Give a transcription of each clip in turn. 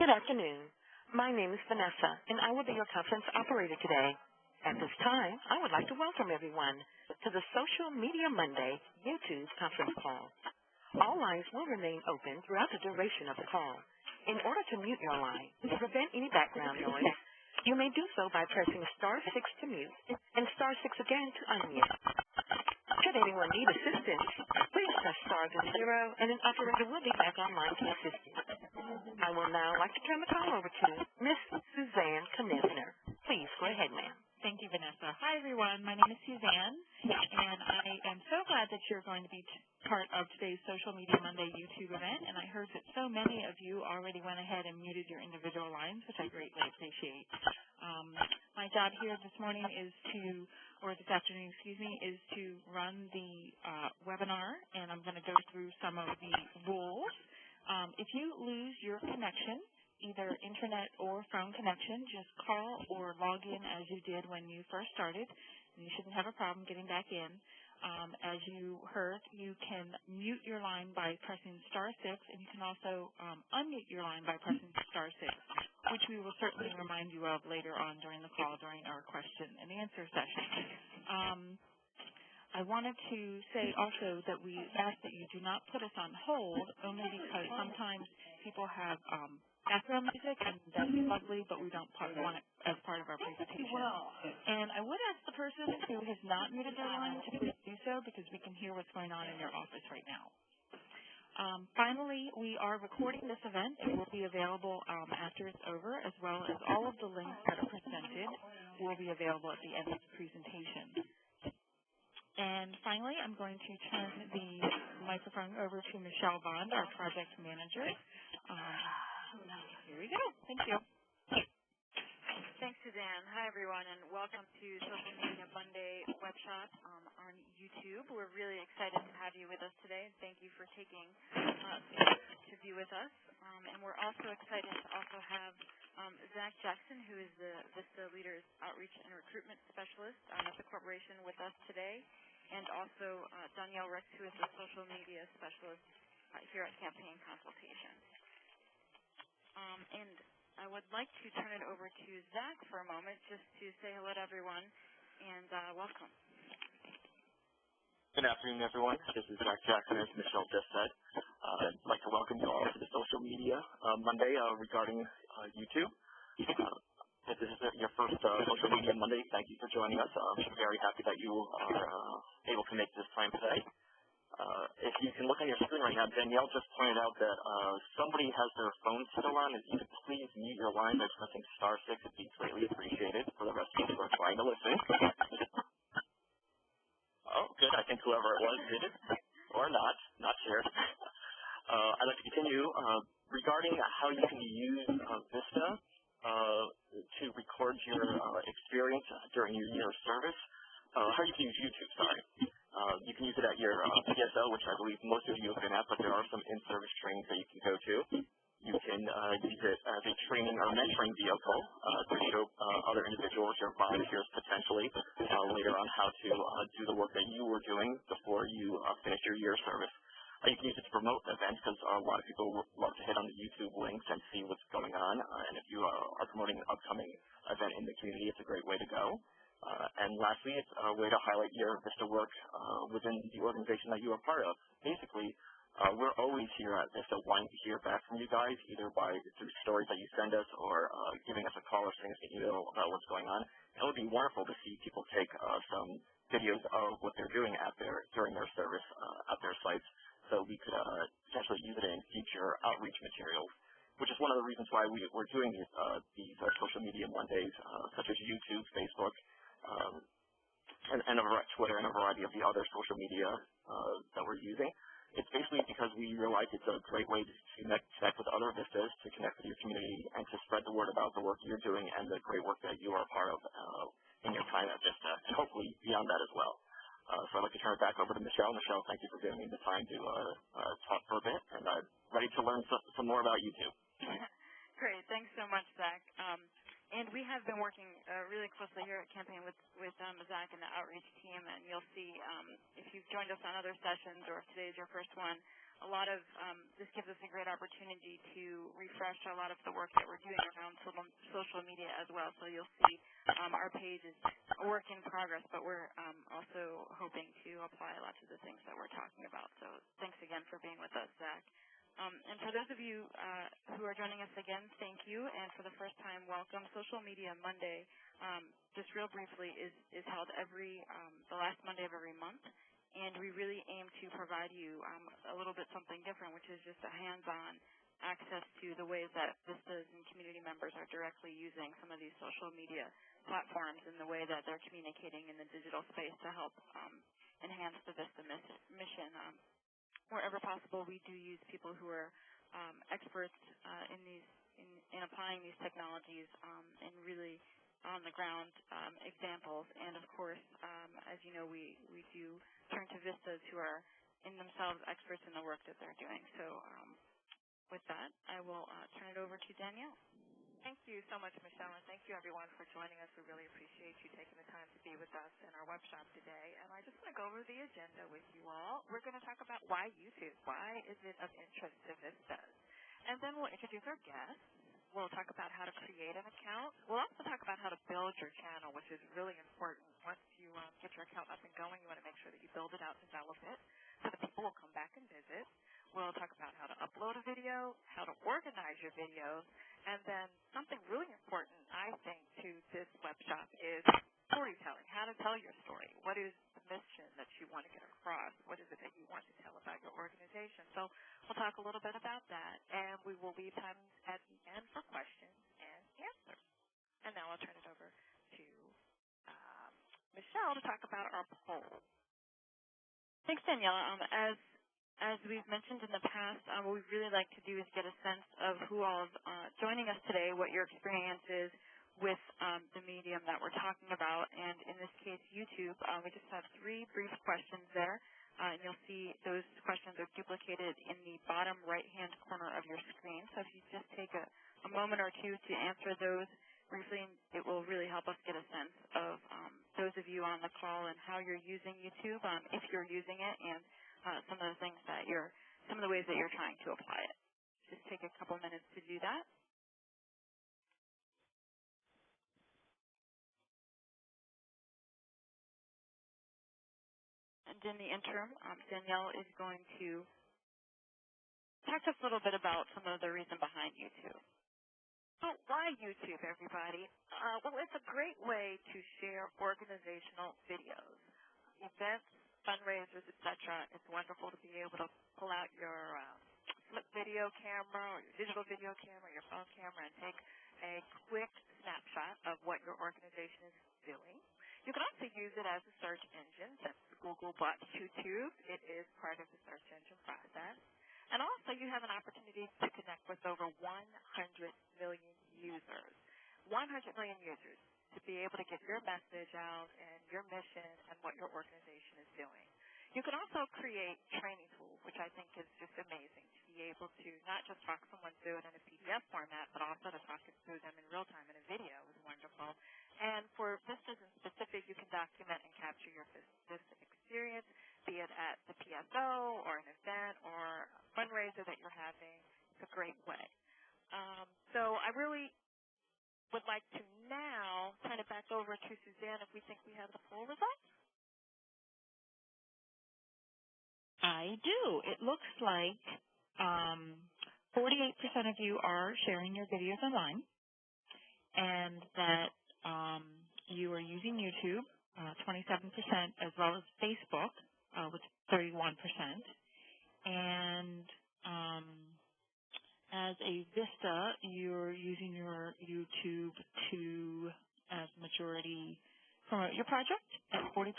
Good afternoon. My name is Vanessa, and I will be your conference operator today. At this time, I would like to welcome everyone to the Social Media Monday YouTube conference call. All lines will remain open throughout the duration of the call. In order to mute your line to prevent any background noise, you may do so by pressing star 6 to mute and star 6 again to unmute. Should anyone need assistance, please press star then 0, and an operator will be back online to assist you. I will now like to turn the call over to Miss Suzanne Knisner. Please go ahead, ma'am. Thank you, Vanessa. Hi, everyone. My name is Suzanne, and I am so glad that you're going to be part of today's Social Media Monday YouTube event, and I heard that so many of you already went ahead and muted your individual lines, which I greatly appreciate. My job here this morning is this afternoon, is to run the webinar, and I'm going to go through some of the rules. If you lose your connection, either internet or phone connection, just call or log in as you did when you first started, and you shouldn't have a problem getting back in. As you heard, you can mute your line by pressing star 6, and you can also unmute your line by pressing star 6, which we will certainly remind you of later on during the call during our question and answer session. I wanted to say also that we ask that you do not put us on hold, only because sometimes people have background music, and that's lovely, but we don't want it as part of our presentation. And I would ask the person who has not muted their line to please do so, because we can hear what's going on in your office right now. Finally, we are recording this event. It will be available after it's over, as well as all of the links that are presented will be available at the end of the presentation. And finally, I'm going to turn the microphone over to Michelle Bond, our project manager. Here we go. Thank you. Thanks, Suzanne. Hi, everyone, and welcome to Social Media Monday Webshop on YouTube. We're really excited to have you with us today, and thank you for taking to be with us. And we're also excited to also have Zach Jackson, who is the VISTA Leaders Outreach and Recruitment Specialist at the corporation, with us today, and also Danielle Rex, who is the Social Media Specialist here at Campaign Consultation. And I would like to turn it over to Zach for a moment just to say hello to everyone and welcome. Good afternoon, everyone. This is Zach Jackson, as Michelle just said. I'd like to welcome you all to the Social Media Monday regarding YouTube. If this is your first Social Media Monday, thank you for joining us. I'm very happy that you are able to make this time today. If you can look on your screen right now, Danielle just pointed out that somebody has their phone still on. If you could please mute your line by pressing star 6, it'd be greatly appreciated for the rest of us who are trying to listen. Oh, good. I think whoever it was did it, or not sure. I'd like to continue regarding how you can use VISTA to record your experience during your year of service. How you can use YouTube, sorry. You can use it at your PSO, which I believe most of you have been at, but there are some in-service trainings that you can go to. You can use it as a training or mentoring vehicle to show other individuals, your volunteers potentially, later on how to do the work that you were doing before you finish your year of service. You can use it to promote events, because a lot of people love to hit on the YouTube links and see what's going on. And if you are promoting an upcoming event in the community, it's a great way to go. And lastly, it's a way to highlight your VISTA work within the organization that you are part of. Basically, we're always here at VISTA wanting to hear back from you guys, either through stories that you send us or giving us a call or sending us an email about what's going on. It would be wonderful to see people take some videos of what they're doing during their service at their sites, so we could potentially use it in future outreach materials, which is one of the reasons why we're doing these Social Media Mondays, such as YouTube, Facebook, and Twitter, and a variety of the other social media that we're using. It's basically because we realize it's a great way to connect with other VISTAs, to connect with your community, and to spread the word about the work you're doing and the great work that you are a part of in your time at VISTA, and hopefully beyond that as well. So I'd like to turn it back over to Michelle. Michelle, thank you for giving me the time to talk for a bit, and I'm ready to learn some more about YouTube. Great. Thanks so much, Zach. And we have been working really closely here at Campaign with Zach and the outreach team, and you'll see if you've joined us on other sessions or if today is your first one, this gives us a great opportunity to refresh a lot of the work that we're doing around social media as well. So you'll see our page is a work in progress, but we're also hoping to apply a lot to the things that we're talking about. So thanks again for being with us, Zach. And for those of you who are joining us again, thank you. And for the first time, welcome. Social Media Monday, just real briefly, is held the last Monday of every month. And we really aim to provide you a little bit something different, which is just a hands-on access to the ways that VISTAs and community members are directly using some of these social media platforms and the way that they're communicating in the digital space to help enhance the VISTA mission. Wherever possible, we do use people who are experts in applying these technologies and really on-the-ground examples. And, of course, as you know, we do turn to VISTAs who are in themselves experts in the work that they're doing. So with that, I will turn it over to Danielle. Thank you so much, Michelle, and thank you, everyone, for joining us. We really appreciate you taking the time to be with us in our web shop today. And I just want to go over the agenda with you all. We're going to talk about why YouTube. Why is it of interest to VISTAs? And then we'll introduce our guests. We'll talk about how to create an account. We'll also talk about how to build your channel, which is really important. Once you get your account up and going, you want to make sure that you build it out, develop it, so that people will come back and visit. We'll talk about how to upload a video, how to organize your videos, and then something really important, I think, to this web shop is storytelling, how to tell your story. What is the mission that you want to get across? What is it that you want to tell about your organization? So we'll talk a little bit about that, and we will leave time at the end for questions and answers. And now I'll turn it over to Michelle to talk about our poll. Thanks, Danielle. As we've mentioned in the past, what we'd really like to do is get a sense of who all is joining us today, what your experience is with the medium that we're talking about. And in this case, YouTube, we just have 3 brief questions there. And you'll see those questions are duplicated in the bottom right-hand corner of your screen. So if you just take a moment or two to answer those briefly, it will really help us get a sense of those of you on the call and how you're using YouTube, if you're using it, and some of the ways that you're trying to apply it. Just take a couple minutes to do that. And in the interim, Danielle is going to talk to us a little bit about some of the reason behind YouTube. So why YouTube, everybody? Well, it's a great way to share organizational videos, events, fundraisers, etc. It's wonderful to be able to pull out your flip video camera or your digital video camera, your phone camera, and take a quick snapshot of what your organization is doing. You can also use it as a search engine. That's Google bought YouTube. It is part of the search engine process. And also you have an opportunity to connect with over 100 million users. 100 million users to be able to get your message out and your mission and what your organization is doing. You can also create training tools, which I think is just amazing, to be able to not just talk someone through it in a PDF format, but also to talk it through them in real time in a video is wonderful. And for VISTAs in specific, you can document and capture your VISTA experience, be it at the PSO or an event or a fundraiser that you're having. It's a great way. So I really would like to now turn it back over to Suzanne if we think we have the poll results. I do. It looks like 48% of you are sharing your videos online, and that you are using YouTube, 27%, as well as Facebook, with 31%. And as a VISTA, you're using your YouTube to, as majority, promote your project at 40%.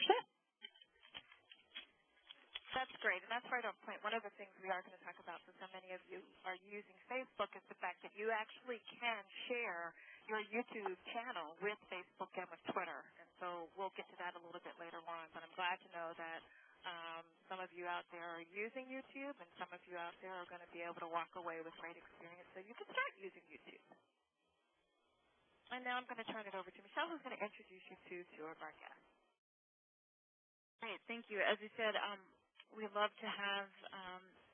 That's great, and that's right on point. One of the things we are going to talk about, so many of you are using Facebook, is the fact that you actually can share your YouTube channel with Facebook and with Twitter. And so we'll get to that a little bit later on, but I'm glad to know that some of you out there are using YouTube, and some of you out there are going to be able to walk away with great experience, so you can start using YouTube. And now I'm going to turn it over to Michelle, who's going to introduce you to 2 of our guests. Great, thank you. As you said, we love to have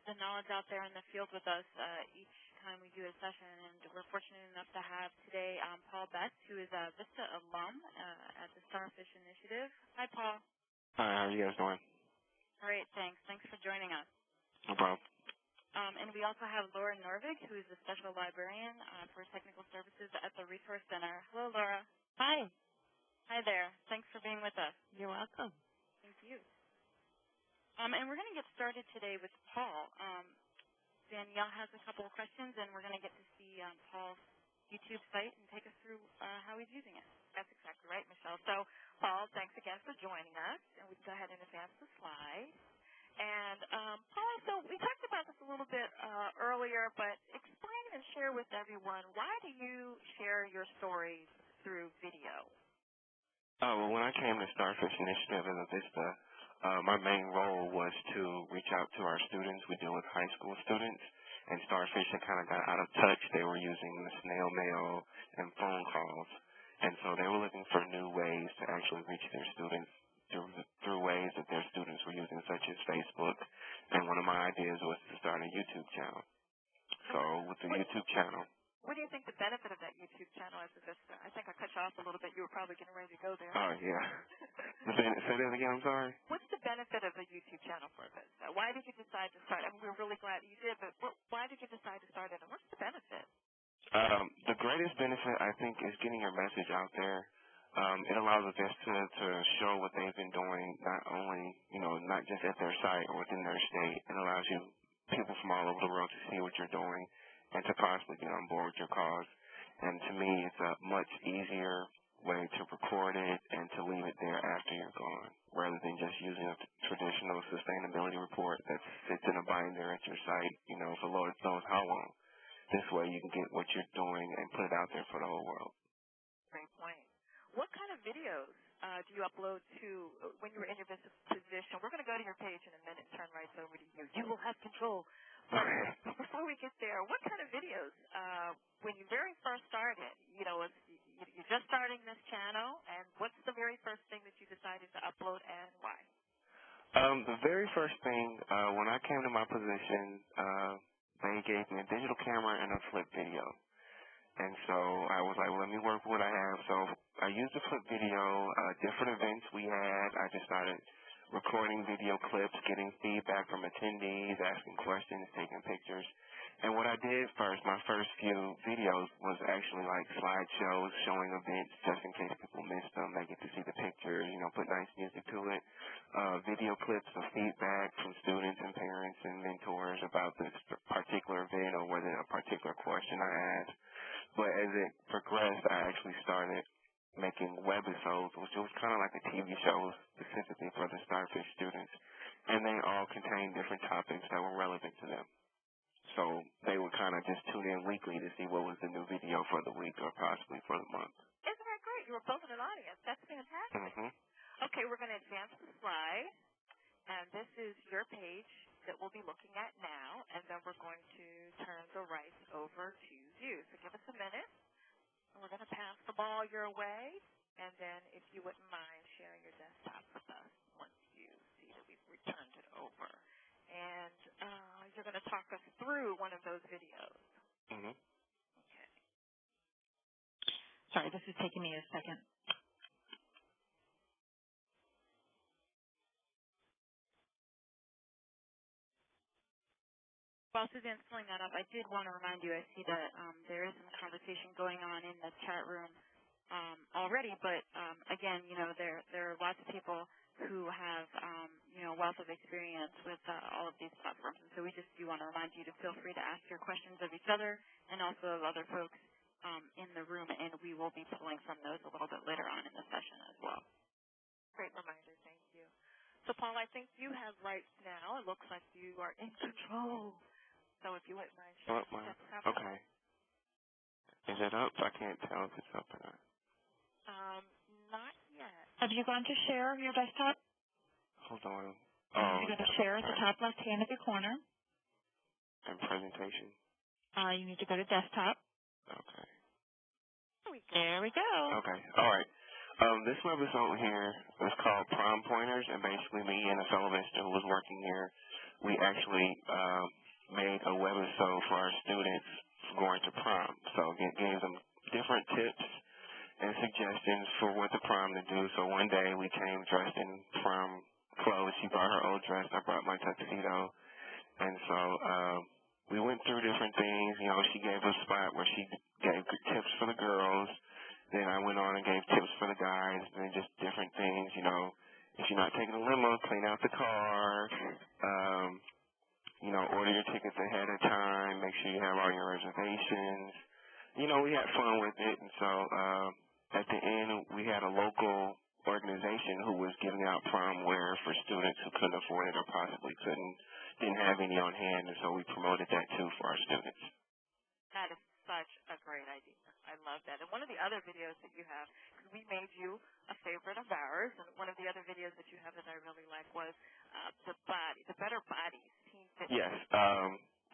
the knowledge out there in the field with us each time we do a session. And we're fortunate enough to have today Paul Betts, who is a VISTA alum at the Starfish Initiative. Hi, Paul. Hi, how are you guys doing? Great, thanks. Thanks for joining us. No problem. And we also have Laura Norvig, who is a special librarian for technical services at the Resource Center. Hello, Laura. Hi. Hi there. Thanks for being with us. You're welcome. Thank you. And we're going to get started today with Paul. Danielle has a couple of questions, and we're going to get to see Paul's YouTube site and take us through how he's using it. That's exactly right, Michelle. So, Paul, thanks again for joining us. And we can go ahead and advance the slide. And, Paul, so we talked about this a little bit earlier, but explain and share with everyone, why do you share your stories through video? Well, when I came to Starfish Initiative as a VISTA, my main role was to reach out to our students. We deal with high school students, and Starfish had kind of got out of touch. They were using the snail mail and phone calls, and so they were looking for new ways to actually reach their students through ways that their students were using, such as Facebook. And one of my ideas was to start a YouTube channel. So with the YouTube channel, what do you think the benefit of that YouTube channel is to VISTA? I think I cut you off a little bit. You were probably getting ready to go there. Oh, yeah. Say that again, I'm sorry. What's the benefit of the YouTube channel for VISTA? Why did you decide to start? I mean, we're really glad you did, but why did you decide to start it, and what's the benefit? The greatest benefit, I think, is getting your message out there. It allows us just to show what they've been doing, not only, not just at their site or within their state. It allows people from all over the world to see what you're doing and to possibly get on board with your cause. And to me, it's a much easier way to record it and to leave it there after you're gone, rather than just using a traditional sustainability report that sits in a binder at your site, for Lord knows how long. This way you can get what you're doing and put it out there for the whole world. Great point. What kind of videos do you upload to when you were in your VISTA position? We're going to go to your page in a minute and turn right over to you. You will have control. But before we get there, what kind of videos, when you very first started, you're just starting this channel, and what's the very first thing that you decided to upload and why? The very first thing, when I came to my position, they gave me a digital camera and a flip video. And so I was like, well, let me work with what I have. So I used the flip video, different events we had. I just started recording video clips, getting feedback from attendees, asking questions, taking pictures. And what I did first, my first few videos was actually like slideshows showing events just in case people missed them. They get to see the pictures, put nice music to it. Video clips of feedback from students and parents and mentors about this particular event or whether a particular question I asked. But as it progressed, I actually started making webisodes, which was kind of like a TV show specifically for the Starfish students. And they all contained different topics that were relevant to them. So they would kind of just tune in weekly to see what was the new video for the week or possibly for the month. Isn't that great? You were building an audience. That's fantastic. Mm-hmm. Okay, we're going to advance the slide. And this is your page that we'll be looking at now, and then we're going to turn the rights over to you. So give us a minute, and we're going to pass the ball your way, and then if you wouldn't mind sharing your desktop with us once you see that we've returned it over. And you're going to talk us through one of those videos. Mm-hmm. Okay. Sorry, this is taking me a second. While Suzanne's pulling that up, I did want to remind you, I see that there is some conversation going on in the chat room already, but again, there are lots of people who have, wealth of experience with all of these platforms, and so we just do want to remind you to feel free to ask your questions of each other and also of other folks in the room, and we will be pulling from those a little bit later on in the session as well. Great reminder. Thank you. So, Paul, I think you have rights now. It looks like you are in control. So if you wouldn't mind sharing that desktop. Okay. Is it up? I can't tell if it's up or not. Not yet. Have you gone to share your desktop? Hold on. You go to share at the top left hand of your corner. And presentation. You need to go to desktop. Okay. There we go. Okay. All right. This webisode here is called Prom Pointers, and basically me and a fellow visitor who was working here we actually made a webisode for our students going to prom. So it gave them different tips and suggestions for what the prom to do. So one day we came dressed in prom clothes. She brought her old dress. I brought my tuxedo. And so we went through different things. You know, she gave a spot where she gave good tips for the girls. Then I went on and gave tips for the guys, and then just different things. You know, if you're not taking a limo, clean out the car. You know, order your tickets ahead of time. Make sure you have all your reservations. You know, we had fun with it. And so at the end, we had a local organization who was giving out prom wear for students who couldn't afford it or possibly didn't have any on hand. And so we promoted that, too, for our students. That is such a great idea. I love that. And one of the other videos that you have, we made you a favorite of ours, and one of the other videos that you have that I really like was the Better Bodies Team Fitness. Yes.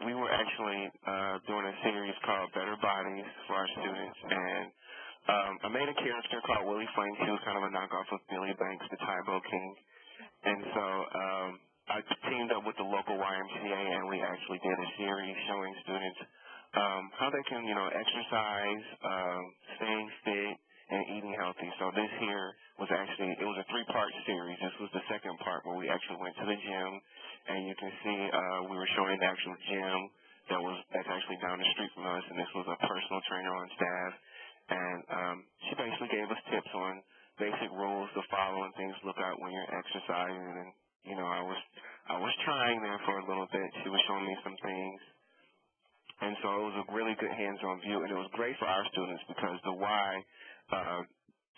We were actually doing a series called Better Bodies for our students, and I made a character called Willie Flames. He was kind of a knockoff of Billy Banks, the Tybo King. And so I teamed up with the local YMCA, and we actually did a series showing students how they can, you know, exercise, staying fit, and eating healthy. So this here was actually, it was a 3-part series. This was the second part where we actually went to the gym, and you can see we were showing the actual gym that's actually down the street from us, and this was a personal trainer on staff. And she basically gave us tips on basic rules to follow and things to look out when you're exercising. And, you know, I was trying there for a little bit. She was showing me some things. And so it was a really good hands-on view, and it was great for our students because the Y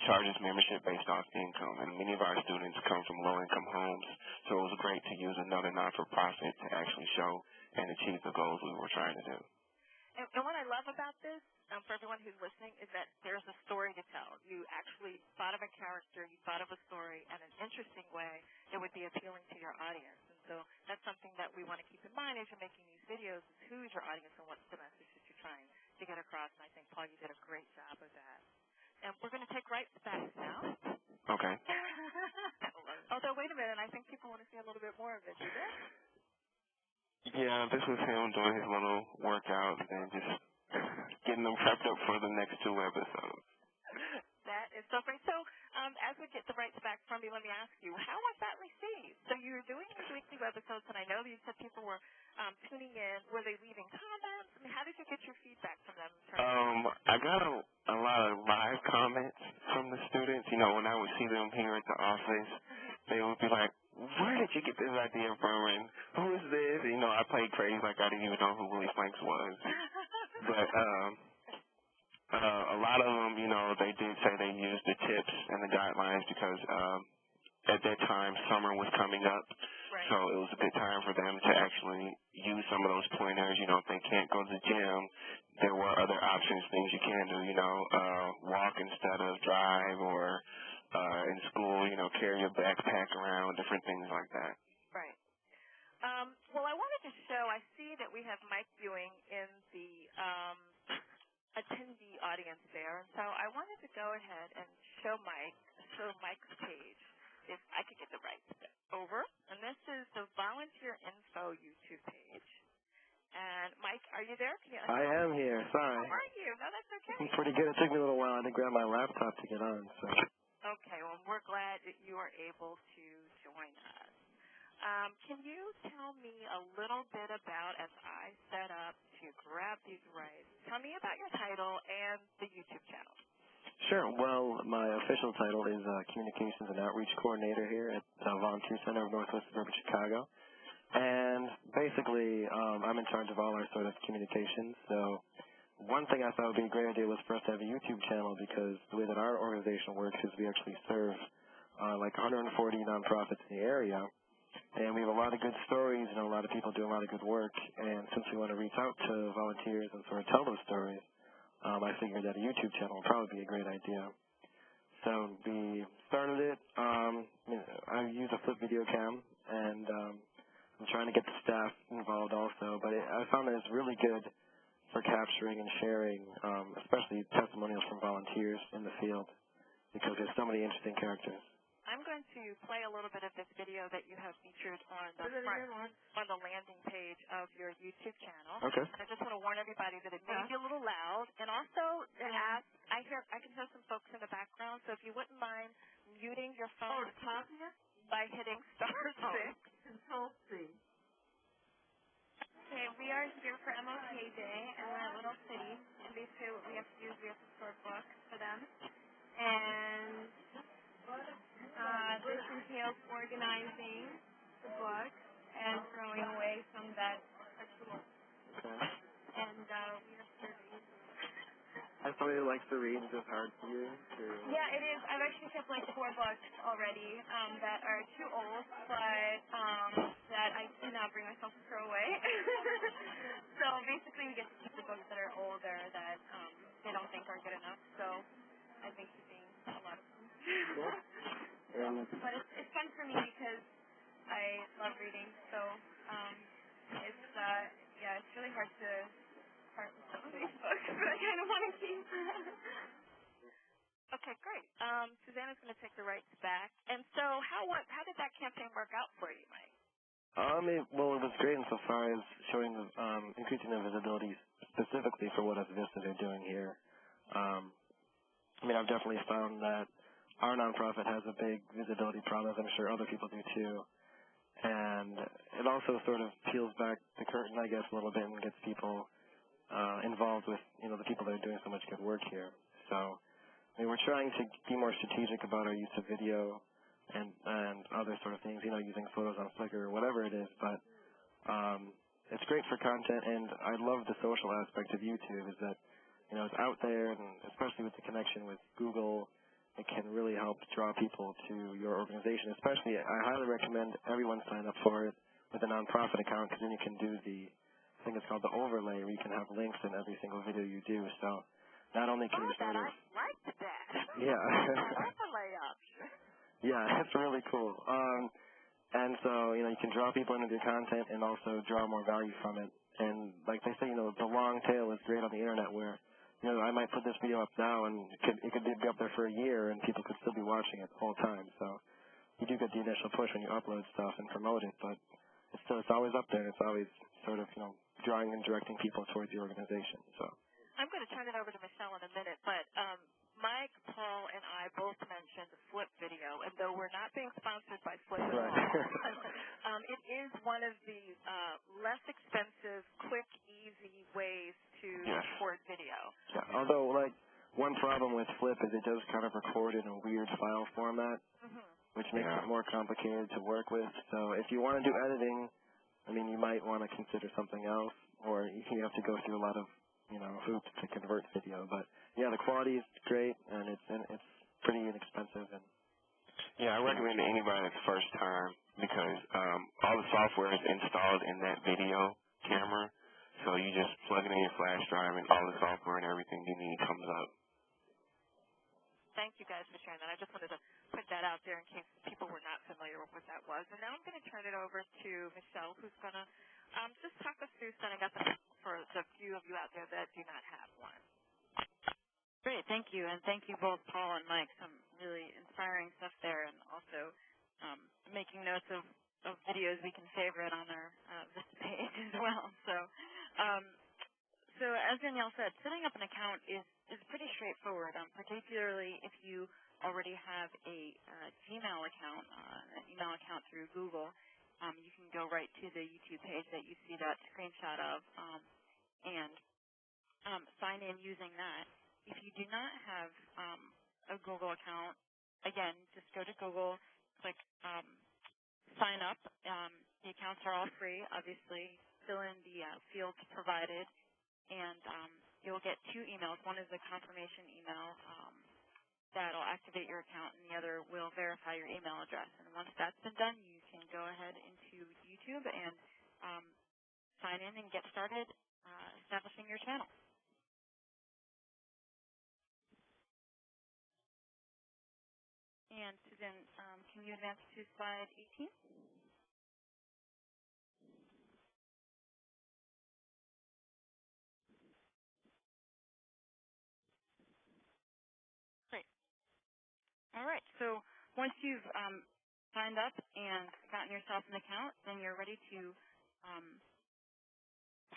charges membership based off income, and many of our students come from low-income homes, so it was great to use another not-for-profit to actually show and achieve the goals we were trying to do. And what I love about this, for everyone who's listening, is that there's a story to tell. You actually thought of a character, you thought of a story in an interesting way that would be appealing to your audience. And so that's something that we want to keep in mind as you're making these videos, is who's your audience and what's the message that you're trying to get across. And I think, Paul, you did a great job of that. And we're going to take rights back now. Okay. Although, wait a minute, I think people want to see a little bit more of it. Do they? Yeah, this was him doing his little workout and just getting them prepped up for the next 2 episodes. That is so great. So as we get the rights back from you, let me ask you, how was that received? So you were doing these weekly episodes, and I know that you said people were tuning in. Were they leaving comments? I mean, how did you get your feedback from them? I got a lot of live comments from the students. You know, when I would see them here at the office, they would be like, where did you get this idea from, and who is this? And, you know, I played crazy like I didn't even know who Willie Flanks was. But a lot of them, you know, they did say they used the tips and the guidelines because at that time summer was coming up. Right. So it was a good time for them to actually use some of those pointers. You know, if they can't go to the gym, there were other options, things you can do, you know, walk instead of drive, or in school, you know, carry your backpack around, different things like that. Right. Well, I wanted to show, I see that we have mic viewing in the attendee audience there, and so I wanted to go ahead and show Mike's page, if I could get the right over. And this is the Volunteer Info YouTube page. And Mike, are you there? I am here. Sorry. How are you? No, that's okay. I'm pretty good. It took me a little while to grab my laptop to get on. So. Okay. Well, we're glad that you are able to join us. Can you tell me a little bit about, as I set up to grab these rights, tell me about your title and the YouTube channel. Sure. Well, my official title is Communications and Outreach Coordinator here at Volunteer Center of Northwest Suburban Chicago. And basically, I'm in charge of all our sort of communications. So one thing I thought would be a great idea was for us to have a YouTube channel, because the way that our organization works is we actually serve like 140 nonprofits in the area. And we have a lot of good stories, and a lot of people doing a lot of good work. And since we want to reach out to volunteers and sort of tell those stories, I figured that a YouTube channel would probably be a great idea. So we started it. I use a flip video cam, and I'm trying to get the staff involved also. But I found that it's really good for capturing and sharing, especially testimonials from volunteers in the field, because there's so many interesting characters. I'm going to play a little bit of this video that you have featured on the on the landing page of your YouTube channel. Okay. I just want to warn everybody that it may be a little loud, and also to ask. I can hear some folks in the background, so if you wouldn't mind muting your phone by hitting *6. Control C. Okay, we are here for MLK Day in that little city, and basically what we have to do is we have to store books for them, and this entails organizing the books and throwing away some that are too old. Okay. And we are serving. As somebody who likes to read, is it hard for you to... Yeah, it is. I've actually kept like 4 books already that are too old, but that I cannot bring myself to throw away. So basically we get to keep the books that are older that they don't think are good enough. So I think keeping a lot of them. But it's fun for me because I love reading. So it's really hard to part with some of these books, but I kind of want to keep. Okay, great. Susanna's going to take the rights back. And so how did that campaign work out for you, Mike? It was great insofar as showing the, increasing the visibility specifically for what us VISTA are doing here. I've definitely found that our nonprofit has a big visibility problem, as I'm sure other people do too. And it also sort of peels back the curtain, I guess, a little bit and gets people involved with, the people that are doing so much good work here. So, we're trying to be more strategic about our use of video and other sort of things, using photos on Flickr or whatever it is. But it's great for content, and I love the social aspect of YouTube is that, it's out there, and especially with the connection with Google, it can really help draw people to your organization. Especially, I highly recommend everyone sign up for it with a nonprofit account because then you can do I think it's called the overlay, where you can have links in every single video you do. So not only can you sort of... I liked that. Yeah. Overlay option. Yeah, it's really cool. And so, you can draw people into your content and also draw more value from it. And like they say, the long tail is great on the internet where, I might put this video up now and it could be up there for a year and people could still be watching it the whole time. So you do get the initial push when you upload stuff and promote it, but it's always up there. It's always sort of, drawing and directing people towards the organization. So I'm going to turn it over to Michelle in a minute, but Mike, Paul, and I both mentioned the Flip video, and though we're not being sponsored by Flip at all, it is one of the less expensive, quick, easy ways to record video. Yeah, although, one problem with Flip is it does kind of record in a weird file format, which makes it more complicated to work with. So if you want to do editing, you might want to consider something else, or you have to go through a lot of hoops to convert video. But yeah, the quality is great, and it's pretty inexpensive. And yeah, I recommend it to anybody that's first time because all the software is installed in that video camera, so you just plug it in your flash drive, and all the software and everything you need comes up. Thank you guys for sharing that. I just wanted to put that out there in case people were not familiar with what that was. And now I'm going to turn it over to Michelle, who's going to just talk us through setting up for the few of you out there that do not have one. Great, thank you. And thank you both, Paul and Mike. Some really inspiring stuff there, and also making notes of videos we can favorite on our VISTA page as well. So as Danielle said, setting up an account is pretty straightforward, particularly if you already have a Gmail account, an email account through Google. You can go right to the YouTube page that you see that screenshot of and sign in using that. If you do not have a Google account, again, just go to Google, click sign up. The accounts are all free, obviously. Fill in the fields provided, and you'll get 2 emails. One is a confirmation email that'll activate your account, and the other will verify your email address. And once that's been done, you can go ahead into YouTube and sign in and get started establishing your channel. And Susan, can you advance to slide 18? Great. All right. So once you've signed up and gotten yourself an account, then you're ready to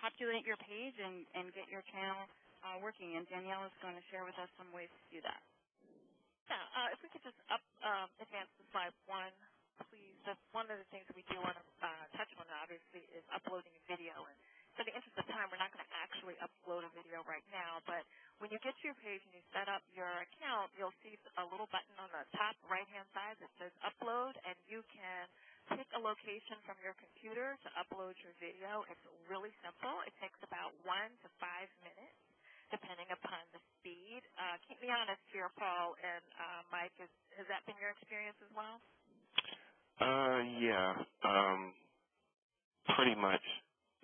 populate your page and get your channel working. And Danielle is going to share with us some ways to do that. Yeah, if we could just advance to slide 1, please. That's one of the things we do want to touch on, obviously, is uploading a video. And for the interest of time, we're not going to actually upload a video right now, but when you get to your page and you set up your account, you'll see a little button on the top right-hand side that says Upload, and you can pick a location from your computer to upload your video. It's really simple. It takes about 1 to 5 minutes, depending upon the speed. Keep me honest here, Paul and Mike. Has that been your experience as well? Yeah, pretty much.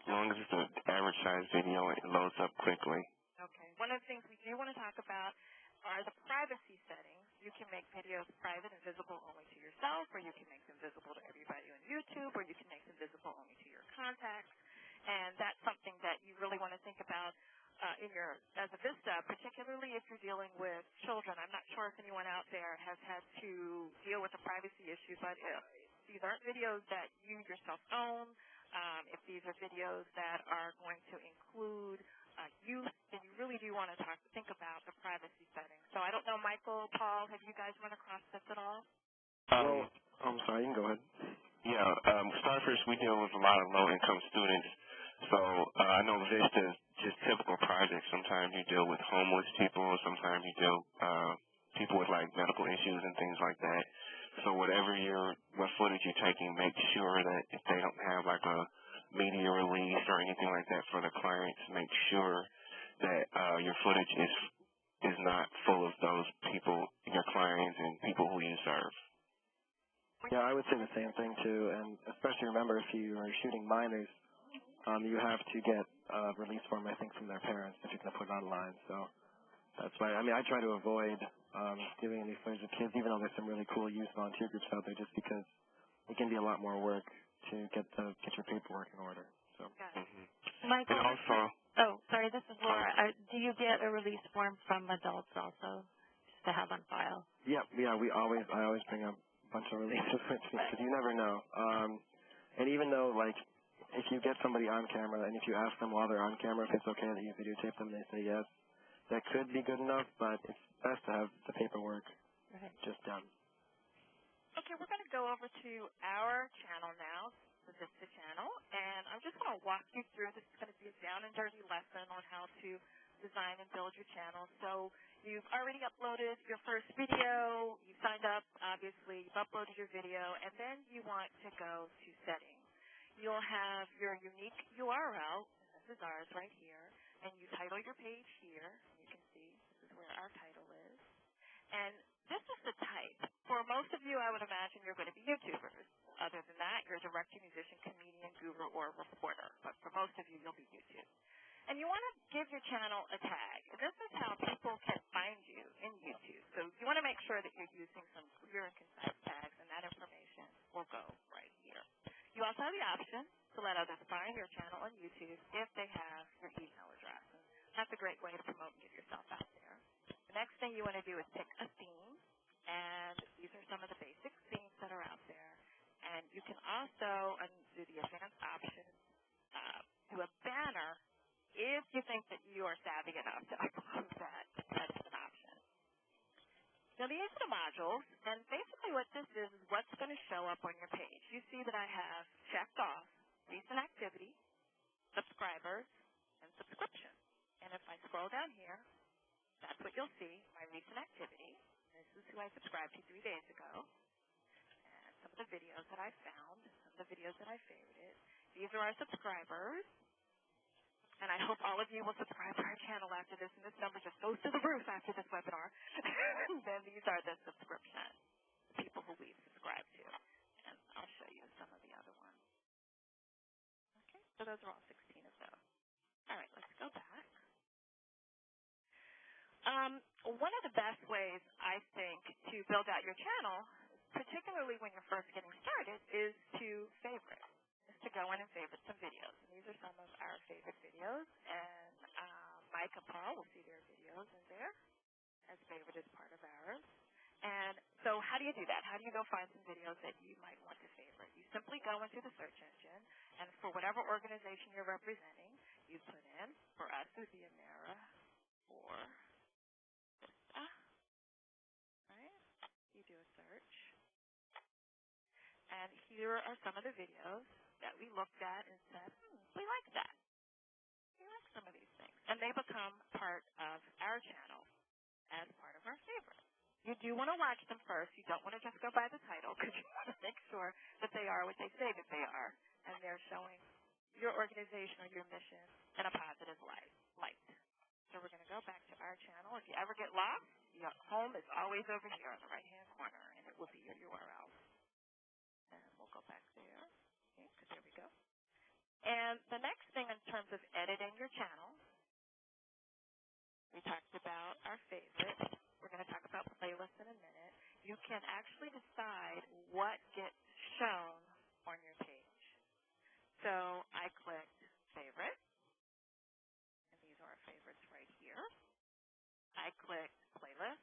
As long as it's an average size video, it loads up quickly. Okay. One of the things we do want to talk about are the privacy settings. You can make videos private and visible only to yourself, or you can make them visible to everybody on YouTube, or you can make them visible only to your contacts. And that's something that you really want to think about as a VISTA, particularly if you're dealing with children. I'm not sure if anyone out there has had to deal with a privacy issue, but if these aren't videos that you yourself own, if these are videos that are going to include youth, then you really do want to think about the privacy settings. So I don't know, Michael, Paul, have you guys run across this at all? I'm sorry, you can go ahead. Yeah, Starfish, we deal with a lot of low-income students. So I know VISTA is just typical projects. Sometimes you deal with homeless people. Sometimes you deal people with, like, medical issues and things like that. So what footage you're taking, make sure that if they don't have, like, a media release or anything like that for the clients, make sure that your footage is not full of those people, your clients, and people who you serve. Yeah, I would say the same thing, too. And especially remember, if you are shooting minors, you have to get a release form, I think, from their parents if you're going to put it online. So that's why, I try to avoid giving any footage of kids, even though there's some really cool youth volunteer groups out there, just because it can be a lot more work to get your paperwork in order. So. Michael, and also, sorry, this is Laura. Do you get a release form from adults also, just to have on file? Yeah. I always bring a bunch of releases with me because you never know. And even though, like, if you get somebody on camera and if you ask them while they're on camera if it's okay that you videotape them, they say yes, that could be good enough, but it's best to have the paperwork just done. Okay, we're going to go over to our channel now, the VISTA channel, and I'm just going to walk you through. This is going to be a down and dirty lesson on how to design and build your channel. So you've already uploaded your first video, you signed up, obviously, you've uploaded your video, and then you want to go to settings. You'll have your unique URL, and this is ours right here, and you title your page here. You can see this is where our title is. And this is the type. For most of you, I would imagine you're going to be YouTubers. Other than that, you're a director, musician, comedian, guru, or reporter. But for most of you, you'll be YouTube. And you want to give your channel a tag. And this is how people can find you in YouTube. So you want to make sure that you're using some clear and concise tags, and that information will go right here. You also have the option to let others find your channel on YouTube if they have your email address. And that's a great way to promote and get yourself out there. The next thing you want to do is pick a theme, and these are some of the basic themes that are out there. And you can also do the advanced option, do a banner if you think that you are savvy enough to upload that. That's an option. Now, these are the modules, and basically what this is what's going to show up on your page. You see that I have checked off recent activity, subscribers, and subscription. And if I scroll down here, that's what you'll see, my recent activity. This is who I subscribed to 3 days ago. And some of the videos that I found, some of the videos that I favorited. These are our subscribers. And I hope all of you will subscribe to our channel after this, and this number just goes to the roof after this webinar. Then these are the subscription, people who we've subscribed to. And I'll show you some of the other ones. Okay, so those are all 16 of those. All right, let's go back. One of the best ways, I think, to build out your channel, particularly when you're first getting started, is to favorite. To go in and favorite some videos. And these are some of our favorite videos, and Mike and Paul will see their videos in there as favorite as part of ours. And So how do you do that? How do you go find some videos that you might want to favorite? You simply go into the search engine, and for whatever organization you're representing, you put in, for us it would be Amera or VISTA, right? You do a search. And here are some of the videos that we looked at and said, we like that. We like some of these things. And they become part of our channel as part of our favorites. You do want to watch them first. You don't want to just go by the title because you want to make sure that they are what they say that they are, and they're showing your organization or your mission in a positive light. So we're going to go back to our channel. If you ever get lost, your home is always over here on the right-hand corner, and it will be your URL. And we'll go back there. Okay, because there we go. And the next thing in terms of editing your channel, we talked about our favorites. We're going to talk about playlists in a minute. You can actually decide what gets shown on your page. So I clicked favorite, and these are our favorites right here. I clicked playlist,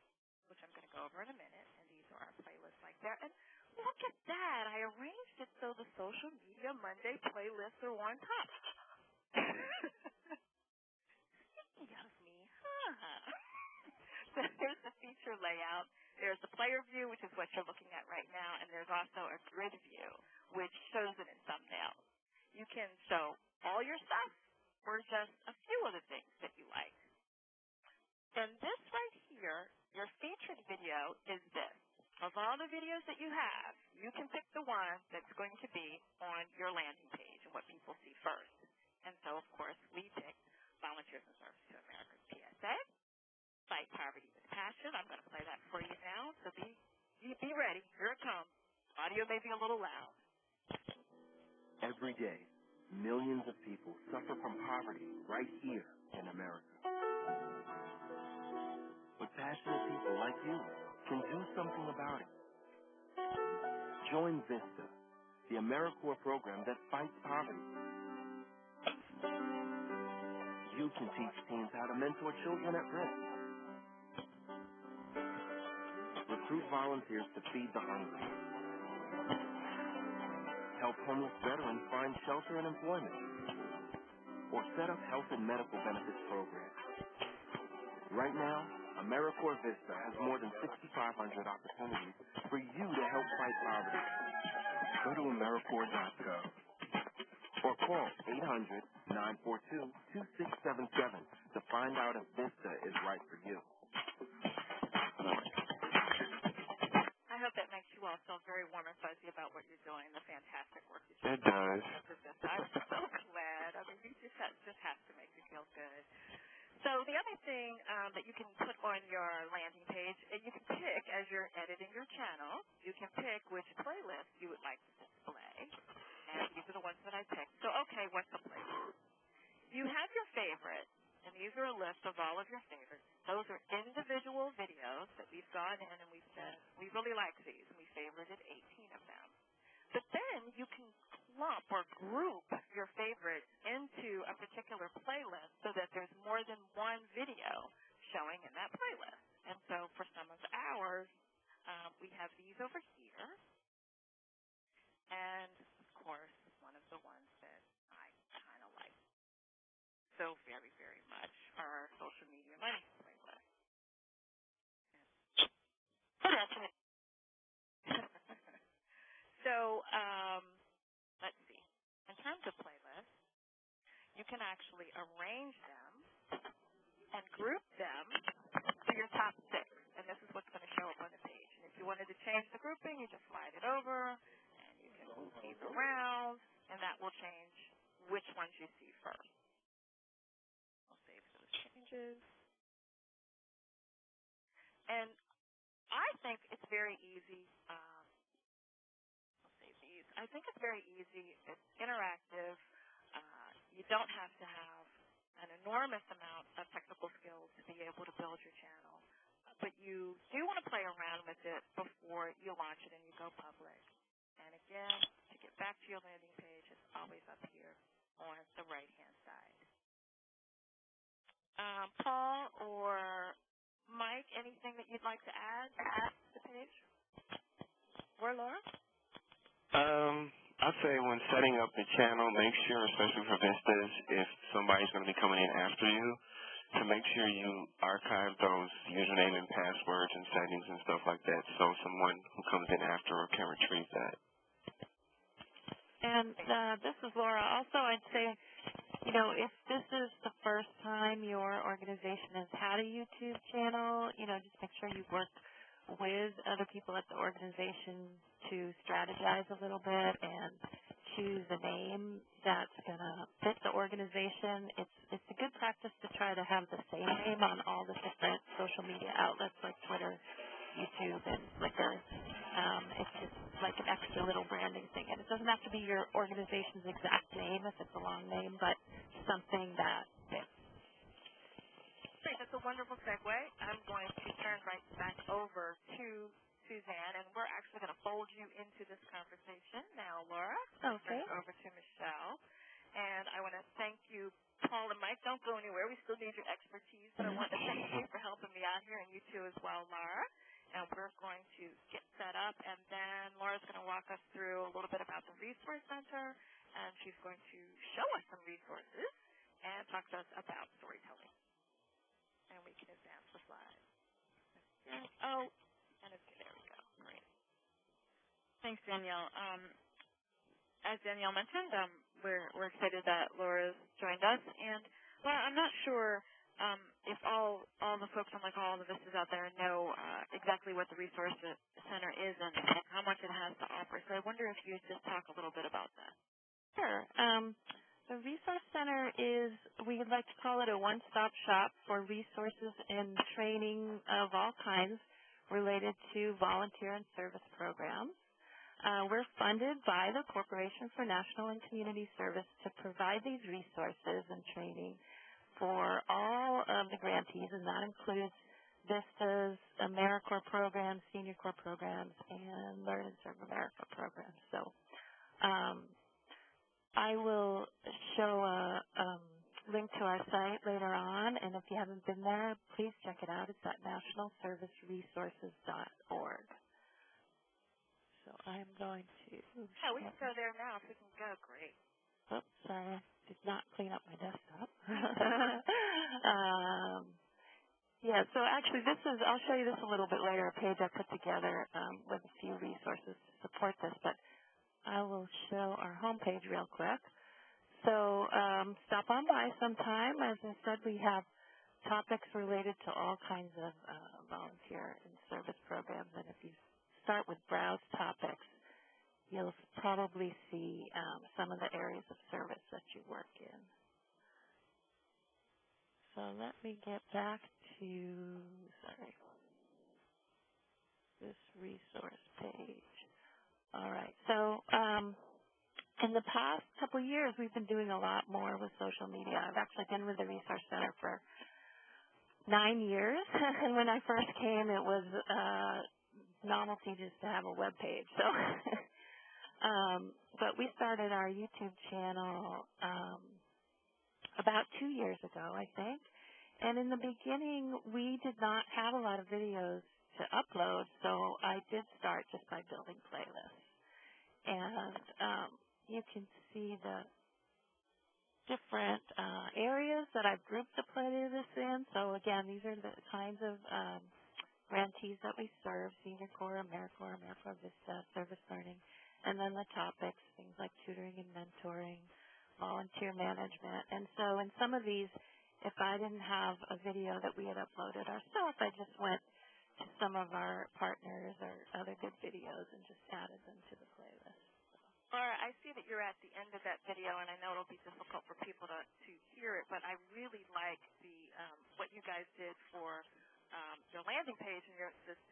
which I'm going to go over in a minute, and these are our playlists right there. And look at that. I arranged it so the Social Media Monday playlists are on top. Speaking of me, So there's the feature layout. There's the player view, which is what you're looking at right now, and there's also a grid view, which shows it in thumbnails. You can show all your stuff or just a few of the things that you like. And this right here, your featured video is this. Of all the videos that you have, you can pick the one that's going to be on your landing page and what people see first. And so, of course, we picked Volunteers in Service to America's PSA. Fight Poverty with Passion. I'm going to play that for you now, so be ready. Here it comes. Audio may be a little loud. Every day, millions of people suffer from poverty right here in America. But passionate people like you can do something about it. Join VISTA, the AmeriCorps program that fights poverty. You can teach teens how to mentor children at risk. Recruit volunteers to feed the hungry. Help homeless veterans find shelter and employment. Or set up health and medical benefits programs. Right now, AmeriCorps VISTA has more than 6,500 opportunities for you to help fight poverty. Go to AmeriCorps.gov or call 800-942-2677 to find out if VISTA is right for you. I hope that makes you all feel very warm and fuzzy about what you're doing, the fantastic work that It you're does. doing. I'm so glad. I mean, you just has to make you feel good. So the other thing that you can put on your landing page, and you can pick as you're editing your channel, you can pick which playlist you would like to display. And these are the ones that I picked. So, okay, what's the playlist? You have your favorites, and these are a list of all of your favorites. Those are individual videos that we've gone in and we've said, we really like these, and we favorited 18 of them. But then you can clump or group your favorites into a particular playlist so that there's more than one video showing in that playlist. And so for some of ours, we have these over here. And, of course, one of the ones that I kind of like so very, very much are our Social Media Money playlist. So, let's see. In terms of playlists, you can actually arrange them and group them to your top 6. And this is what's going to show up on the page. And if you wanted to change the grouping, you just slide it over, and you can move these around, and that will change which ones you see first. I'll save those changes. And I think it's very easy. I'll save these. I think it's very easy. It's interactive. You don't have to have an enormous amount of technical skills to be able to build your channel. But you do want to play around with it before you launch it and you go public. And again, to get back to your landing page, it's always up here on the right-hand side. Paul or Mike, anything that you'd like to add to the page? Or Laura? I'd say when setting up the channel, make sure, especially for Vistas, if somebody's going to be coming in after you, to make sure you archive those username and passwords and settings and stuff like that so someone who comes in after can retrieve that. And this is Laura. Also, I'd say, if this is the first time your organization has had a YouTube channel, just make sure you work with other people at the organization to strategize a little bit and choose a name that's going to fit the organization. It's a good practice to try to have the same name on all the different social media outlets like Twitter, YouTube, and Flickr. It's just like an extra little branding thing. And it doesn't have to be your organization's exact name if it's a long name, but something that fits. Great. That's a wonderful segue. I'm going to turn right back over to Suzanne, and we're actually going to fold you into this conversation now, Laura. Okay. Turn it over to Michelle. And I want to thank you, Paul and Mike. Don't go anywhere. We still need your expertise, but I want to thank you for helping me out here, and you too as well, Laura. And we're going to get set up, and then Laura's going to walk us through a little bit about the Resource Center, and she's going to show us some resources and talk to us about storytelling. And we can advance the slides. Yes. Oh, And there we go. Great. thanks, Danielle. As Danielle mentioned, we're excited that Laura's joined us, and Laura, I'm not sure if all the folks on the call, all the Vistas out there, know exactly what the Resource Center is and how much it has to offer. So I wonder if you would just talk a little bit about that. Sure. The Resource Center is, we would like to call it a one-stop shop for resources and training of all kinds related to volunteer and service programs. We're funded by the Corporation for National and Community Service to provide these resources and training for all of the grantees, and that includes VISTA's AmeriCorps programs, Senior Corps programs, and Learn and Serve America programs. So I will show a link to our site later on, and if you haven't been there, please check it out. It's at nationalserviceresources.org. So I'm going to... Yeah, we can go there now if we can go. Great. Oops, sorry. I did not clean up my desktop. Yeah, so actually I'll show you this a little bit later, a page I put together with a few resources to support this, but I will show our homepage real quick. So stop on by sometime. As I said, we have topics related to all kinds of volunteer and service programs, and if you start with browse topics, you'll probably see some of the areas of service that you work in. So let me get back to, this resource page. All right, so in the past couple of years, we've been doing a lot more with social media. I've actually been with the Resource Center for 9 years, and when I first came, it was novelty just to have a web page. So, but we started our YouTube channel about 2 years ago, I think. And in the beginning, we did not have a lot of videos to upload, so I did start just by building playlists. And you can see the different areas that I've grouped the playlists in. So again, these are the kinds of grantees that we serve: Senior Corps, AmeriCorps, AmeriCorps VISTA, Service Learning, and then the topics, things like tutoring and mentoring, volunteer management. And so in some of these, if I didn't have a video that we had uploaded ourselves, I just went to some of our partners or other good videos and just added them to the playlist. Laura, I see that you're at the end of that video, and I know it'll be difficult for people to hear it, but I really like the what you guys did for your landing page and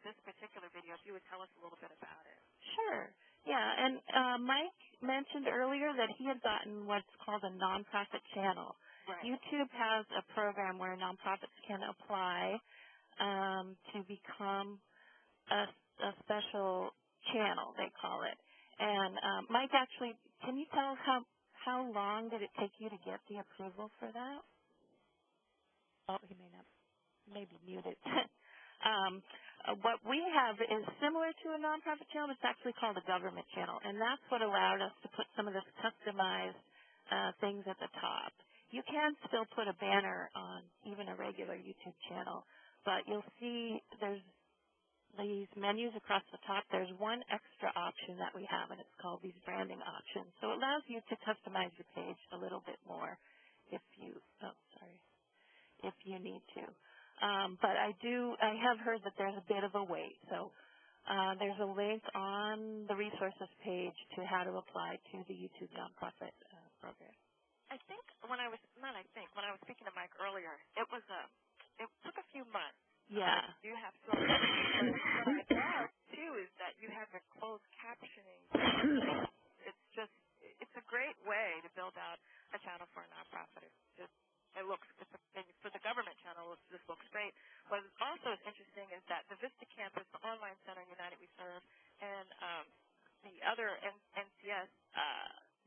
this particular video. If you would tell us a little bit about it. Sure. Yeah, and Mike mentioned earlier that he had gotten what's called a nonprofit channel. Right. YouTube has a program where nonprofits can apply to become a special channel, they call it. And Mike, actually, can you tell us how long did it take you to get the approval for that? Oh, he may not, maybe muted. What we have is similar to a nonprofit channel. It's actually called a government channel, and that's what allowed us to put some of this customized things at the top. You can still put a banner on even a regular YouTube channel, but you'll see there's these menus across the top. There's one extra option that we have, and it's called these branding options. So it allows you to customize your page a little bit more if you need to. But I have heard that there's a bit of a wait. So there's a link on the resources page to how to apply to the YouTube nonprofit program. When I was speaking to Mike earlier, it took a few months. Yeah. You have so much. What I love too is that you have the closed captioning. It's a great way to build out a channel for a nonprofit. And for the government channel, this looks great. What also is interesting is that the VISTA campus, the Online Center United We Serve, and the other NCS,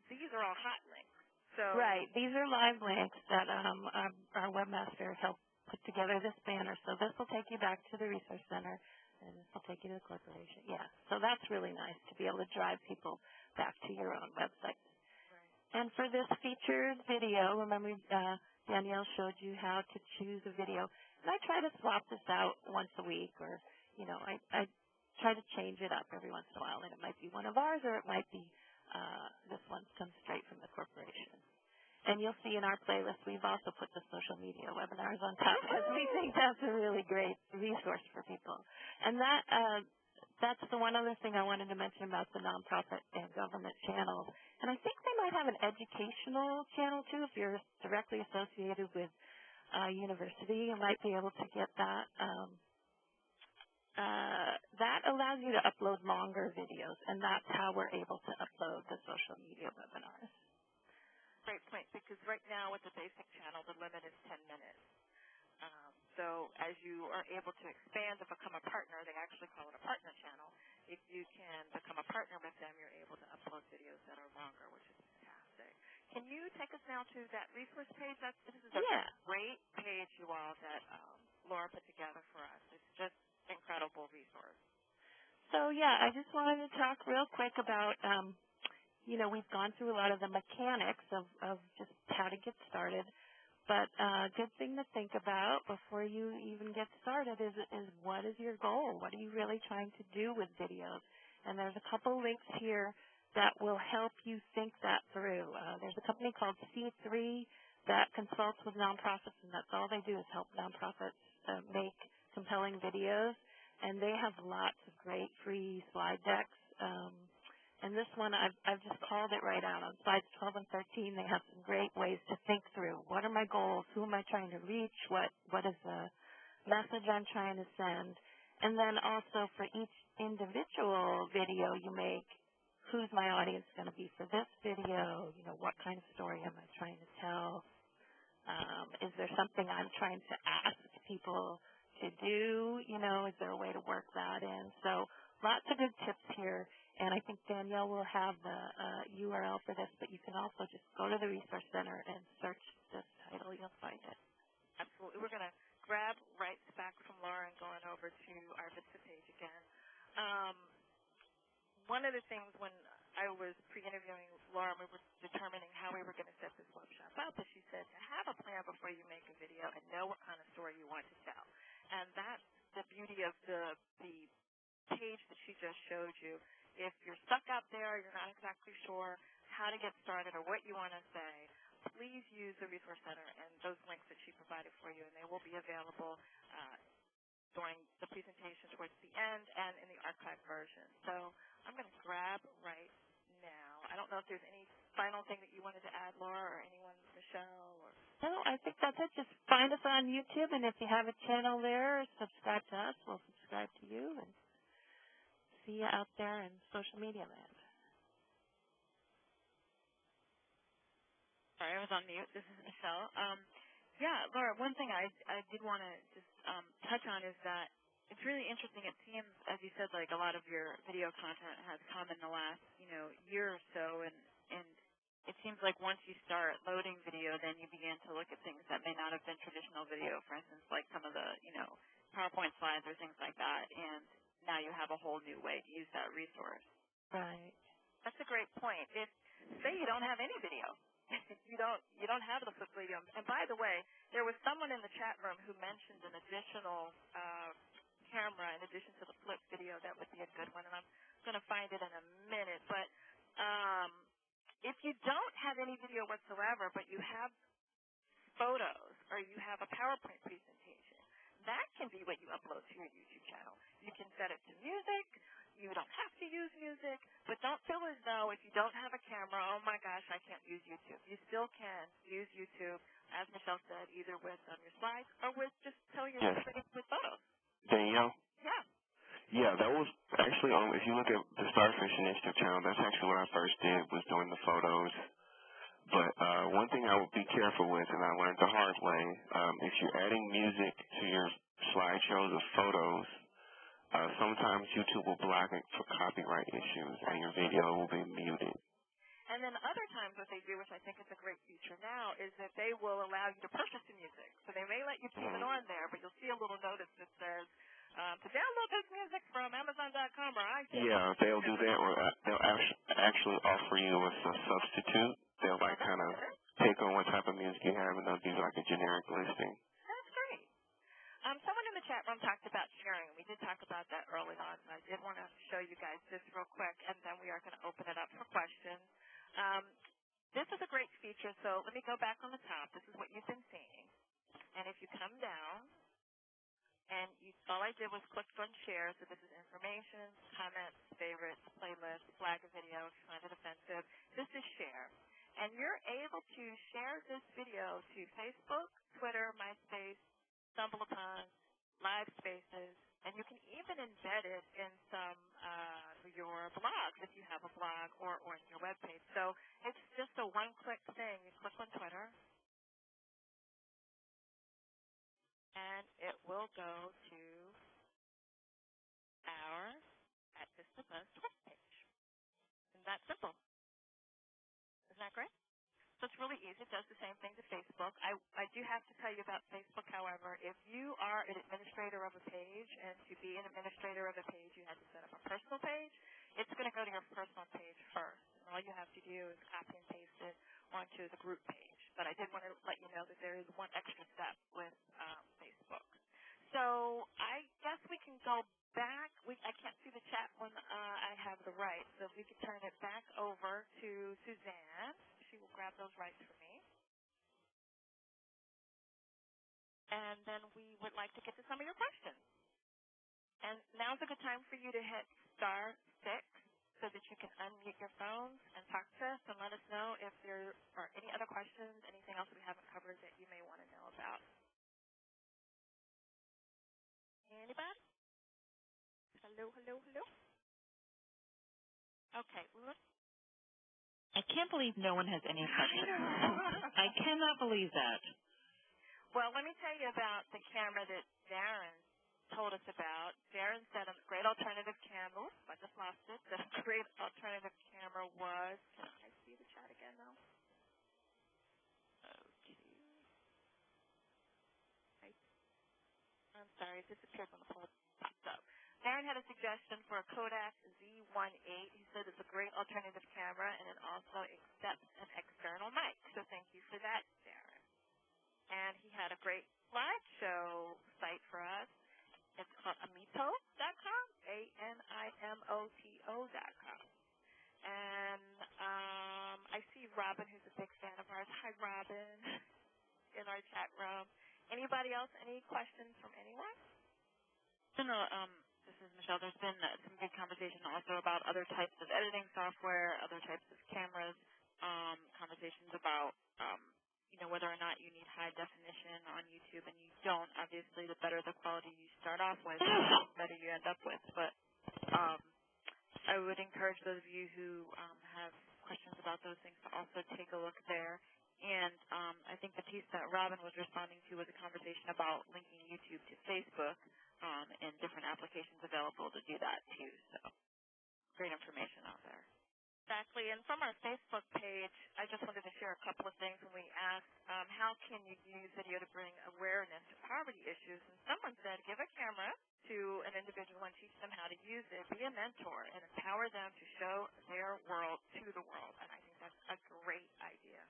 these are all hot links. So right. These are live links that our webmaster helped put together this banner. So this will take you back to the Resource Center, and this will take you to the corporation. Yeah. So that's really nice to be able to drive people back to your own website. Right. And for this featured video, remember Danielle showed you how to choose a video. And I try to swap this out once a week, or, I try to change it up every once in a while. And it might be one of ours, or it might be this one comes straight from the corporation. And you'll see in our playlist, we've also put the social media webinars on top because we think that's a really great resource for people. And that's the one other thing I wanted to mention about the nonprofit and government channels. And I think they might have an educational channel, too. If you're directly associated with a university, you might be able to get that. That allows you to upload longer videos, and that's how we're able to upload the social media webinars. Great point, because right now with the basic channel, the limit is 10 minutes. So as you are able to expand to become a partner, they actually call it a partner channel. If you can become a partner with them, you're able to upload videos that are longer, which is fantastic. Can you take us now to that resource page? This is a great page, you all, that Laura put together for us. It's just an incredible resource. So, I just wanted to talk real quick about we've gone through a lot of the mechanics of just how to get started, but a good thing to think about before you even get started is what is your goal? What are you really trying to do with videos? And there's a couple links here that will help you think that through. There's a company called C3 that consults with nonprofits, and that's all they do is help nonprofits make compelling videos, and they have lots of great free slide decks. And this one, I've just called it right out. On slides 12 and 13, they have some great ways to think through. What are my goals? Who am I trying to reach? What is the message I'm trying to send? And then also for each individual video you make, who's my audience going to be for this video? What kind of story am I trying to tell? Is there something I'm trying to ask people to do? Is there a way to work that in? So lots of good tips here. And I think Danielle will have the URL for this, but you can also just go to the Resource Center and search this title. You'll find it. Absolutely. We're going to grab rights back from Laura and going over to our VISTA page again. One of the things when I was pre-interviewing Laura, we were determining how we were going to set this workshop up, but she said to have a plan before you make a video and know what kind of story you want to tell. And that's the beauty of the page that she just showed you. If you're stuck out there, you're not exactly sure how to get started or what you want to say, please use the Resource Center and those links that she provided for you, and they will be available during the presentation towards the end and in the archived version. So I'm going to grab right now. I don't know if there's any final thing that you wanted to add, Laura, or anyone, Michelle? No, I think that's it. Just find us on YouTube, and if you have a channel there, subscribe to us. We'll subscribe to you, and see you out there in social media land. Sorry, I was on mute. This is Michelle. Laura, one thing I did want to just touch on is that it's really interesting. It seems, as you said, like a lot of your video content has come in the last, year or so, and it seems like once you start loading video, then you begin to look at things that may not have been traditional video. For instance, like some of the, PowerPoint slides or things like that, and now you have a whole new way to use that resource. Right. That's a great point. If say you don't have any video, you don't have the flip video. And by the way, there was someone in the chat room who mentioned an additional camera in addition to the flip video. That would be a good one, and I'm going to find it in a minute. But if you don't have any video whatsoever, but you have photos or you have a PowerPoint presentation, that can be what you upload to your YouTube channel. You can set it to music. You don't have to use music, but don't feel as though if you don't have a camera, oh my gosh, I can't use YouTube. You still can use YouTube, as Michelle said, either with your slides or with just telling your story with photos. Danielle? Yeah. Yeah, that was actually, if you look at the Starfish Initiative channel, that's actually what I first did, was doing the photos. But one thing I would be careful with, and I learned the hard way, if you're adding music to your slideshows or photos, sometimes YouTube will block it for copyright issues, and your video will be muted. And then other times what they do, which I think is a great feature now, is that they will allow you to purchase the music. So they may let you keep it on there, but you'll see a little notice that says, to download this music from Amazon.com or iTunes. Yeah, they'll do that, or they'll actually offer you a substitute. They'll kind of take on what type of music you have, and they'll give you like a generic listing. That's great. Someone in the chat room talked about sharing. We did talk about that early on. I did want to show you guys this real quick, and then we are going to open it up for questions. This is a great feature, so let me go back on the top. This is what you've been seeing. And if you come down, and all I did was click on share, so this is information, comments, favorites, playlists, flag a video, find it offensive. This is share. And you're able to share this video to Facebook, Twitter, MySpace, StumbleUpon, Live Spaces, and you can even embed it in some your blogs if you have a blog or on your webpage. So it's just a one-click thing. You click on Twitter, and it will go to our at VISTA Buzz Twitter page. Isn't that simple? Isn't that great? So it's really easy. It does the same thing to Facebook. I do have to tell you about Facebook, however. If you are an administrator of a page, and to be an administrator of a page, you have to set up a personal page, it's going to go to your personal page first. And all you have to do is copy and paste it onto the group page. But I did want to let you know that there is one extra step with Facebook. So I guess we can go back. I can't see the chat when I have the rights. So if we could turn it back over to Suzanne. She will grab those rights for me. And then we would like to get to some of your questions. And now's a good time for you to hit *6 so that you can unmute your phones and talk to us and let us know if there are any other questions, anything else we haven't covered that you may want to know about. Anybody? Hello, hello, hello? Okay. I can't believe no one has any questions. I cannot believe that. Well, let me tell you about the camera that Darren told us about. Darren said a great alternative camera. I just lost it. The great alternative camera was. Can I see the chat again now? Okay. I'm sorry, it disappeared when the poll popped up. Darren had a suggestion for a Kodak Z18. He said it's a great alternative camera, and it also accepts an external mic. So thank you for that, Darren. And he had a great slideshow site for us. It's called amito.com, ANIMOTO.com. And I see Robin, who's a big fan of ours. Hi, Robin, in our chat room. Anybody else? Any questions from anyone? This is Michelle. There's been some good conversation also about other types of editing software, other types of cameras, conversations about, whether or not you need high definition on YouTube, and you don't. Obviously, the better the quality you start off with, the better you end up with. But I would encourage those of you who have questions about those things to also take a look there. And I think the piece that Robin was responding to was a conversation about linking YouTube to Facebook and different applications available to do that too. So great information out there. Exactly. And from our Facebook page, I just wanted to share a couple of things when we asked, how can you use video to bring awareness to poverty issues? And someone said, give a camera to an individual and teach them how to use it. Be a mentor and empower them to show their world to the world. And I think that's a great idea.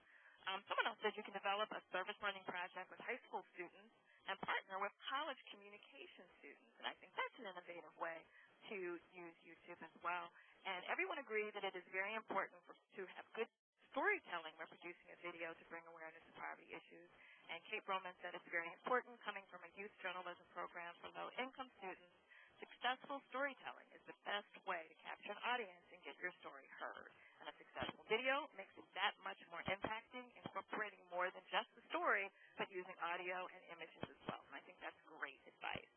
Someone else said you can develop a service learning project with high school students and partner with college communication students. And I think that's an innovative way to use YouTube as well. And everyone agreed that it is very important to have good storytelling when producing a video to bring awareness to poverty issues. And Kate Broman said it's very important coming from a youth journalism program for low-income students. Successful storytelling is the best way to capture an audience and get your story heard. And a successful video makes it that much more impacting, incorporating more than just the story, but using audio and images as well. And I think that's great advice.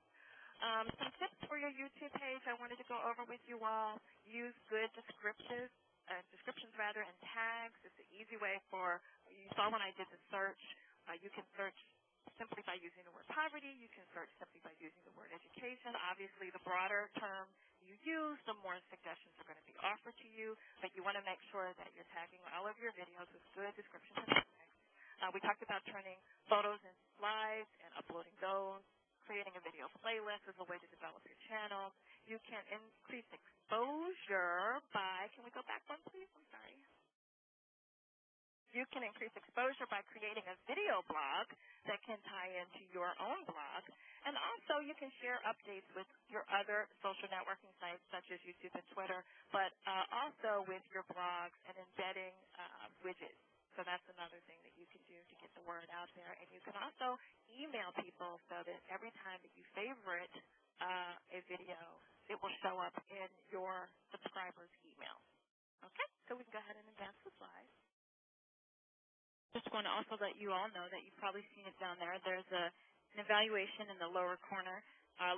Some tips for your YouTube page I wanted to go over with you all. Use good descriptions and tags. It's an easy way you saw when I did the search, you can search simply by using the word poverty. You can search simply by using the word education. Obviously, the broader term you use, the more suggestions are going to be offered to you, but you want to make sure that you're tagging all of your videos with good descriptions and tags. We talked about turning photos into slides and uploading those. Creating a video playlist is a way to develop your channel. You can increase exposure by, can we go back one, please? I'm sorry. You can increase exposure by creating a video blog that can tie into your own blog. And also you can share updates with your other social networking sites such as YouTube and Twitter, but also with your blogs and embedding widgets. So that's another thing that you can do to get the word out there. And you can also email people so that every time that you favorite a video, it will show up in your subscribers' email. Okay, so we can go ahead and advance the slide. Just want to also let you all know that you've probably seen it down there. There's an evaluation in the lower corner,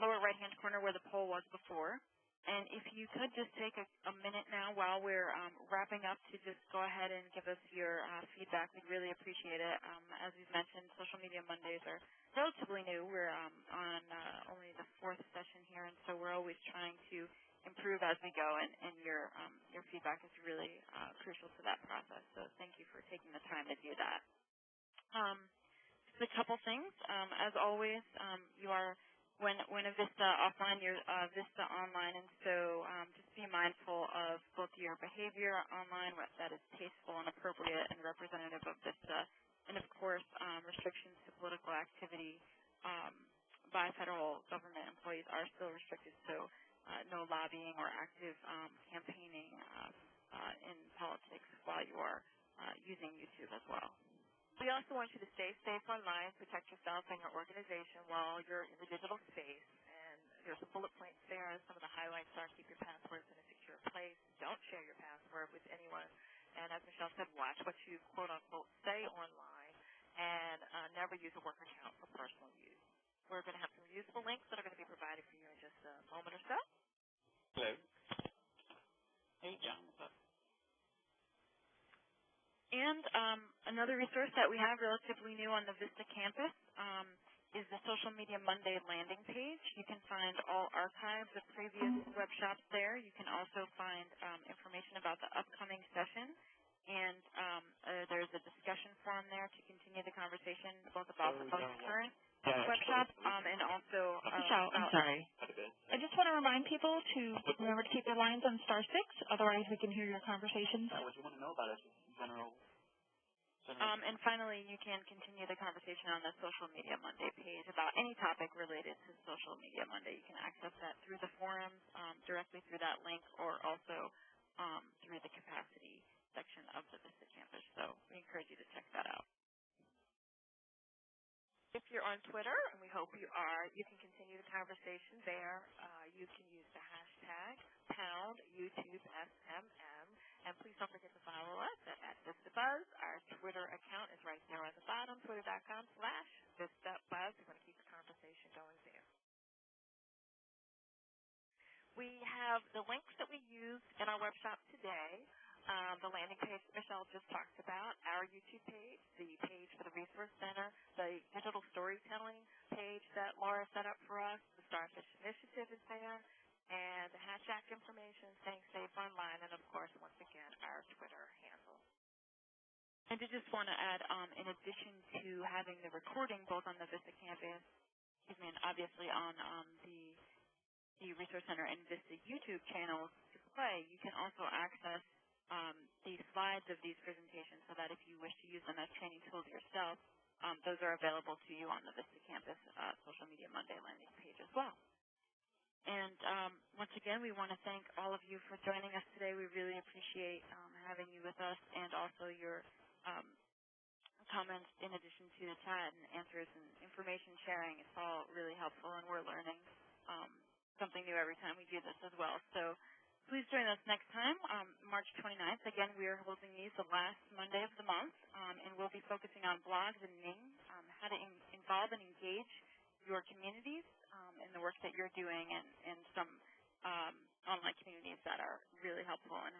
lower right-hand corner where the poll was before. And if you could just take a minute now while we're wrapping up to just go ahead and give us your feedback, we'd really appreciate it. As we've mentioned, Social Media Mondays are relatively new. We're on only the 4th session here, and so we're always trying to improve as we go, and your feedback is really crucial to that process. So thank you for taking the time to do that. Just a couple things. As always, you are when a VISTA offline, you're VISTA online, and so just be mindful of both your behavior online, what that is tasteful and appropriate and representative of VISTA, and of course restrictions to political activity by federal government employees are still restricted, so no lobbying or active campaigning in politics while you are using YouTube as well. We also want you to stay safe online, protect yourself and your organization while you're in the digital space. And there's bullet points there. Some of the highlights are keep your passwords in a secure place. Don't share your password with anyone. And as Michelle said, watch what you quote-unquote say online, and never use a work account for personal use. We're going to have some useful links that are going to be provided for you in just a moment or so. Hello. Hey, John. What's up? And another resource that we have relatively new on the VISTA campus is the Social Media Monday landing page. You can find all archives of previous web shops there. You can also find information about the upcoming session. And there's a discussion forum there to continue the conversation both about the most current web shops and also Michelle, I'm sorry. I just want to remind people to remember to keep their lines on *6, otherwise we can hear your conversations. What you want to know about us in general. And finally, you can continue the conversation on the Social Media Monday page about any topic related to Social Media Monday. You can access that through the forums, directly through that link, or also through the capacity section of the VISTA campus. So we encourage you to check that out. If you're on Twitter, and we hope you are, you can continue the conversation there. You can use the hashtag #YouTubeSMM. And please don't forget to follow us at VistaBuzz. Our Twitter account is right there on the bottom, twitter.com/VistaBuzz. We're going to keep the conversation going there. We have the links that we used in our web shop today. The landing page that Michelle just talked about, our YouTube page, the page for the Resource Center, the digital storytelling page that Laura set up for us, the Starfish Initiative is there, and the hashtag information, staying safe online, and of course, once again, our Twitter handle. I did just want to add, in addition to having the recording both on the VISTA campus, and obviously on the Resource Center and VISTA YouTube channels to play, you can also access the slides of these presentations so that if you wish to use them as training tools yourself, those are available to you on the VISTA campus Social Media Monday landing page as well. And once again, we want to thank all of you for joining us today. We really appreciate having you with us, and also your comments in addition to the chat and answers and information sharing. It's all really helpful, and we're learning something new every time we do this as well. So please join us next time, March 29th. Again, we are holding these the last Monday of the month, and we'll be focusing on blogs and Ning, how to involve and engage your communities in the work that you're doing, and some online communities that are really helpful in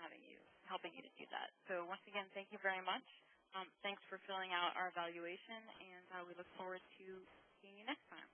helping you to do that. So once again, thank you very much. Thanks for filling out our evaluation, and we look forward to seeing you next time.